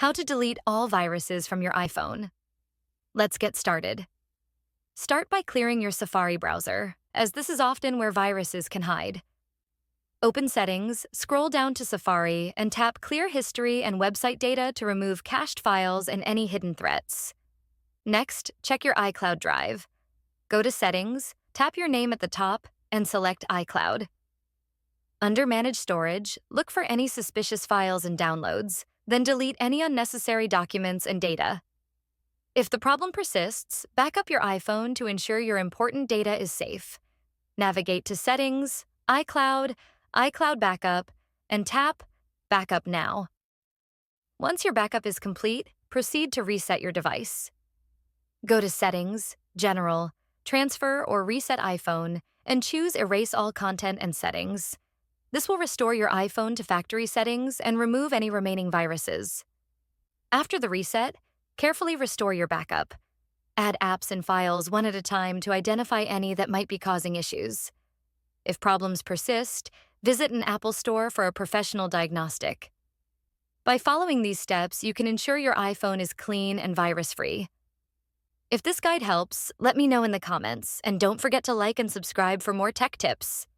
How to delete all viruses from your iPhone. Let's get started. Start by clearing your Safari browser, as this is often where viruses can hide. Open Settings, scroll down to Safari, and tap Clear History and Website Data to remove cached files and any hidden threats. Next, check your iCloud drive. Go to Settings, tap your name at the top, and select iCloud. Under Manage Storage, look for any suspicious files and downloads, then delete any unnecessary documents and data. If the problem persists, back up your iPhone to ensure your important data is safe. Navigate to Settings, iCloud, iCloud Backup, and tap Backup Now. Once your backup is complete, proceed to reset your device. Go to Settings, General, Transfer or Reset iPhone, and choose Erase All Content and Settings. This will restore your iPhone to factory settings and remove any remaining viruses. After the reset, carefully restore your backup. Add apps and files one at a time to identify any that might be causing issues. If problems persist, visit an Apple store for a professional diagnostic. By following these steps, you can ensure your iPhone is clean and virus-free. If this guide helps, let me know in the comments, and don't forget to like and subscribe for more tech tips.